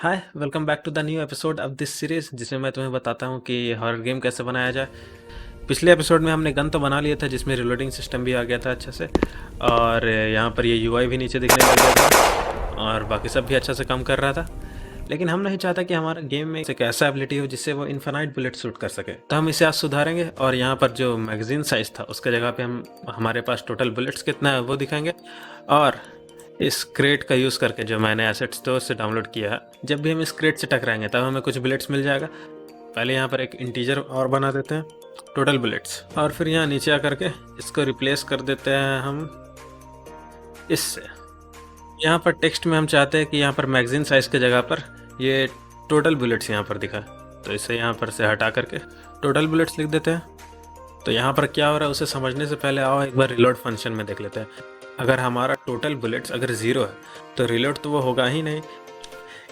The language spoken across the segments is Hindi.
Hi welcome back to the new episode of this series जिसमें मैं तुम्हें बताता हूँ कि हॉरर गेम कैसे बनाया जाए। पिछले एपिसोड में हमने गन तो बना लिया था जिसमें रिलोडिंग सिस्टम भी आ गया था अच्छे से, और यहाँ पर ये यूआई भी नीचे दिखने लग गया था और बाकी सब भी अच्छा से काम कर रहा था। लेकिन हम नहीं चाहता कि हमारा गेम में एक ऐसा एबिलिटी हो जिससे वो इन्फिनाइट बुलेट शूट कर सके, तो हम इसे आज सुधारेंगे और यहाँ पर जो मैगजीन साइज था उसके जगह पे हम हमारे पास टोटल बुलेट्स कितना है वो दिखाएंगे। और इस क्रेट का यूज़ करके जो मैंने एसेट स्टोर से डाउनलोड किया है, जब भी हम इस क्रेट से टकराएंगे तब हमें कुछ बुलेट्स मिल जाएगा। पहले यहाँ पर एक इंटीजर और बना देते हैं टोटल बुलेट्स, और फिर यहाँ नीचे आकर के इसको रिप्लेस कर देते हैं हम इससे। यहाँ पर टेक्स्ट में हम चाहते हैं कि यहाँ पर मैगजीन साइज़ के जगह पर ये टोटल बुलेट्स यहाँ पर दिखा, तो इसे यहाँ पर से हटा करके टोटल बुलेट्स लिख देते हैं। तो यहाँ पर क्या हो रहा है उसे समझने से पहले आओ एक बार रिलोड फंक्शन में देख लेते हैं। अगर हमारा टोटल बुलेट्स अगर 0 है तो रिलोड तो वो होगा ही नहीं।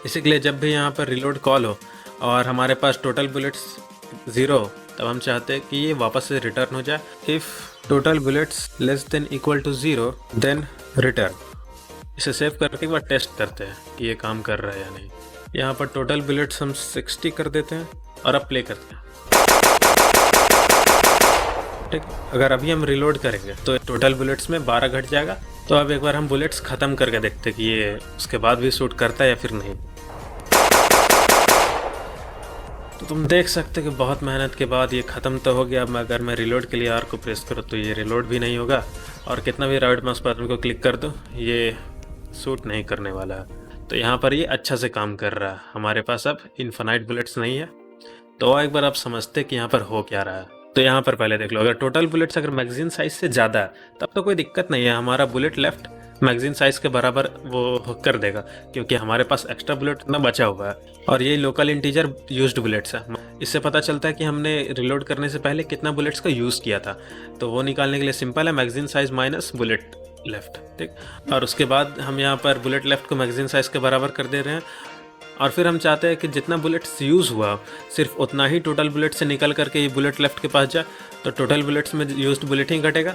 इसी के लिए जब भी यहाँ पर रिलोड कॉल हो और हमारे पास टोटल बुलेट्स 0 हो तब हम चाहते हैं कि ये वापस से रिटर्न हो जाए। If total bullets less than equal to 0 then return. इसे सेव करके एक बार टेस्ट करते हैं कि ये काम कर रहा है या नहीं। यहाँ पर टोटल बुलेट्स हम 60 कर देते हैं और अब प्ले करते हैं। ठीक, अगर अभी हम रिलोड करेंगे तो टोटल बुलेट्स में 12 घट जाएगा। तो अब एक बार हम बुलेट्स ख़त्म करके देखते हैं कि ये उसके बाद भी शूट करता है या फिर नहीं। तो तुम देख सकते हो कि बहुत मेहनत के बाद ये ख़त्म तो हो गया। अगर मैं रिलोड के लिए आर को प्रेस करूँ तो ये रिलोड भी नहीं होगा, और कितना भी राइट माउस बटन को क्लिक कर दो ये शूट नहीं करने वाला है। तो यहाँ पर ये अच्छा से काम कर रहा है। हमारे पास अब इन्फिनाइट बुलेट्स नहीं है। तो एक बार आप समझते कि यहाँ पर हो क्या रहा है। तो यहाँ पर पहले देख लो, अगर टोटल बुलेट्स अगर मैगजीन साइज से ज़्यादा है तब तो कोई दिक्कत नहीं है, हमारा बुलेट लेफ्ट मैगजीन साइज के बराबर वो कर देगा, क्योंकि हमारे पास एक्स्ट्रा बुलेट इतना बचा हुआ है। और ये लोकल इंटीजर यूज्ड बुलेट्स है। इससे पता चलता है कि हमने रिलोड करने से पहले कितना बुलेट्स का यूज़ किया था। तो वो निकालने के लिए सिंपल है, magazine size minus bullet left. ठीक, और उसके बाद हम यहाँ पर बुलेट लेफ्ट को मैगजीन साइज के बराबर कर दे रहे हैं। और फिर हम चाहते हैं कि जितना बुलेट्स यूज़ हुआ सिर्फ उतना ही टोटल बुलेट से निकल करके ये बुलेट लेफ्ट के पास जाए। तो टोटल बुलेट्स में यूज्ड बुलेट ही घटेगा।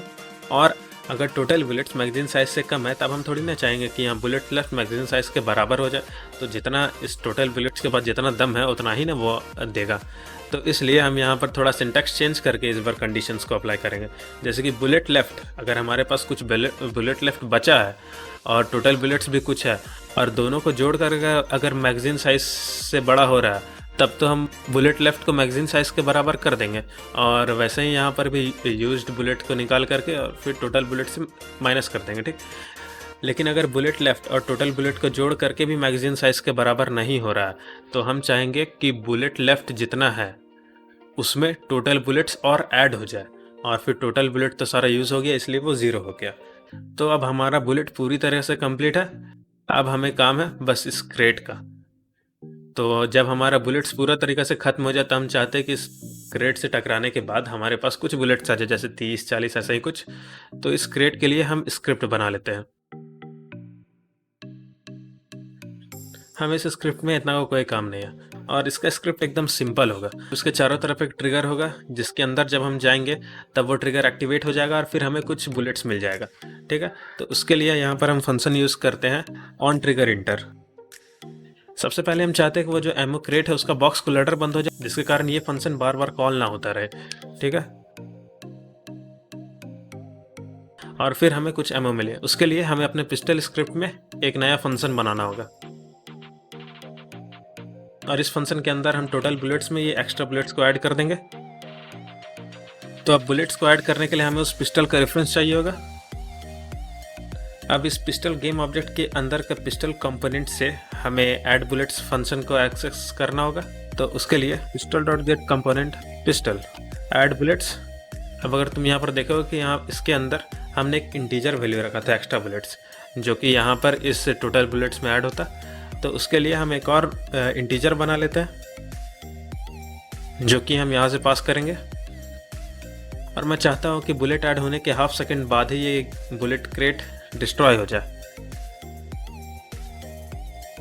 और अगर टोटल बुलेट्स मैगजीन साइज से कम है तब हम थोड़ी ना चाहेंगे कि यहाँ बुलेट लेफ्ट मैगजीन साइज के बराबर हो जाए। तो जितना इस टोटल बुलेट्स के पास जितना दम है उतना ही ना वो देगा। तो इसलिए हम यहाँ पर थोड़ा सिंटैक्स चेंज करके इस बार कंडीशंस को अप्लाई करेंगे। जैसे कि बुलेट लेफ्ट, अगर हमारे पास कुछ बुलेट लेफ्ट बचा है और टोटल बुलेट्स भी कुछ है और दोनों को जोड़ कर अगर मैगजीन साइज से बड़ा हो रहा है तब तो हम बुलेट लेफ्ट को मैगजीन साइज़ के बराबर कर देंगे। और वैसे ही यहाँ पर भी यूज्ड बुलेट को निकाल करके और फिर टोटल बुलेट से माइनस कर देंगे। ठीक, लेकिन अगर बुलेट लेफ्ट और टोटल बुलेट को जोड़ करके भी मैगजीन साइज़ के बराबर नहीं हो रहा है तो हम चाहेंगे कि बुलेट लेफ्ट जितना है उसमें टोटल बुलेट्स और ऐड हो जाए। और फिर टोटल बुलेट तो सारा यूज़ हो गया इसलिए वो 0 हो गया। तो अब हमारा बुलेट पूरी तरह से कंप्लीट है। अब हमें काम है बस इस क्रेट का। तो जब हमारा बुलेट्स पूरा तरीक़े से ख़त्म हो जाए तो हम चाहते हैं कि इस क्रेट से टकराने के बाद हमारे पास कुछ बुलेट्स आ जाए, जैसे 30-40 ऐसा ही कुछ। तो इस क्रेट के लिए हम स्क्रिप्ट बना लेते हैं। हम इस स्क्रिप्ट में इतना कोई काम नहीं है और इसका स्क्रिप्ट एकदम सिंपल होगा। उसके चारों तरफ एक ट्रिगर होगा जिसके अंदर जब हम जाएंगे तब वो ट्रिगर एक्टिवेट हो जाएगा और फिर हमें कुछ बुलेट्स मिल जाएगा। ठीक है, तो उसके लिए यहाँ पर हम फंक्शन यूज़ करते हैं ऑन ट्रिगर इंटर। सबसे पहले हम चाहते हैं कि वो जो एमओ क्रेट है उसका बॉक्स कोलाइडर बंद हो जाए, जिसके कारण ये फंक्शन बार बार कॉल ना होता रहे। ठीक है, और फिर हमें कुछ एमओ मिले। उसके लिए हमें अपने पिस्टल स्क्रिप्ट में एक नया फंक्शन बनाना होगा और इस फंक्शन के अंदर हम टोटल बुलेट्स में ये एक्स्ट्रा बुलेट्स को ऐड कर देंगे। तो अब बुलेट्स को ऐड करने के लिए हमें उस पिस्टल का रेफरेंस चाहिए होगा। अब इस पिस्टल गेम ऑब्जेक्ट के अंदर का पिस्टल कंपोनेंट से हमें ऐड बुलेट्स फंक्शन को एक्सेस करना होगा। तो उसके लिए pistol dot gate component pistol add bullets. अब अगर तुम यहाँ पर देखोगे कि यहाँ इसके अंदर हमने एक इंटीजर वैल्यू रखा था एक्स्ट्रा बुलेट्स, जो कि यहाँ पर इस टोटल बुलेट्स में ऐड होता। तो उसके लिए हम एक और इंटीजर बना लेते हैं जो कि हम यहाँ से पास करेंगे। और मैं चाहता हूँ कि बुलेट ऐड होने के हाफ सेकेंड बाद ही ये बुलेट क्रेट डिस्ट्रॉय हो जाए।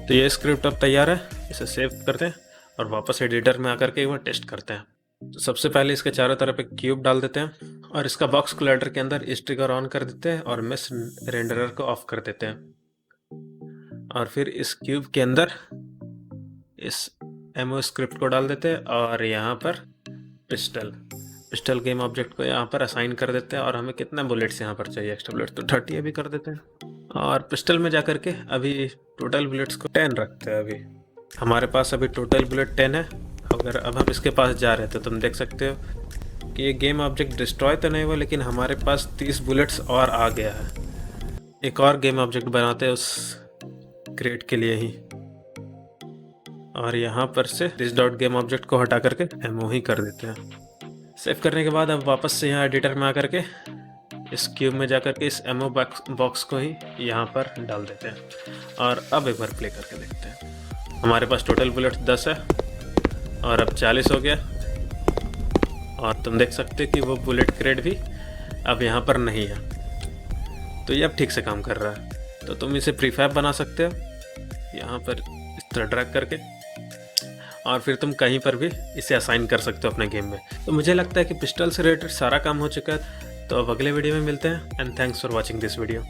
तो ये स्क्रिप्ट अब तैयार है, इसे सेव करते हैं और वापस एडिटर में आकर के एक बार टेस्ट करते हैं। तो सबसे पहले इसके चारों तरफ एक क्यूब डाल देते हैं और इसका बॉक्स कोलाइडर के अंदर इस ट्रिगर ऑन कर देते हैं और मेश रेंडरर को ऑफ कर देते हैं। और फिर इस क्यूब के अंदर इस एमओ स्क्रिप्ट को डाल देते हैं और यहाँ पर पिस्टल गेम ऑब्जेक्ट को यहाँ पर असाइन कर देते हैं। और हमें कितना बुलेट्स यहाँ पर चाहिए, एक्स्ट्रा बुलेट्स तो 30 अभी कर देते हैं। और पिस्टल में जा कर के अभी टोटल बुलेट्स को 10 रखते हैं। अभी हमारे पास अभी टोटल बुलेट 10 है। अगर अब हम इसके पास जा रहे थे तो तुम देख सकते हो कि ये गेम ऑब्जेक्ट डिस्ट्रॉय तो नहीं हुआ, लेकिन हमारे पास 30 बुलेट्स और आ गया है। एक और गेम ऑब्जेक्ट बनाते हैं उस क्रेट के लिए ही, और यहाँ पर से दिस डॉट गेम ऑब्जेक्ट को हटा करके एमओ ही कर देते हैं। सेव करने के बाद अब वापस से यहाँ एडिटर में आकर के इस क्यूब में जाकर के इस एमओ बॉक्स को ही यहाँ पर डाल देते हैं। और अब एक बार प्ले करके देखते हैं। हमारे पास टोटल बुलेट 10 है और अब 40 हो गया। और तुम देख सकते हो कि वो बुलेट क्रेट भी अब यहाँ पर नहीं है, तो ये अब ठीक से काम कर रहा है। तो तुम इसे प्रीफैब बना सकते हो यहाँ पर इस तरह ड्रैग करके, और फिर तुम कहीं पर भी इसे असाइन कर सकते हो अपने गेम में। तो मुझे लगता है कि पिस्टल से रिलेटेड सारा काम हो चुका है। तो अब अगले वीडियो में मिलते हैं, and thanks for watching this video.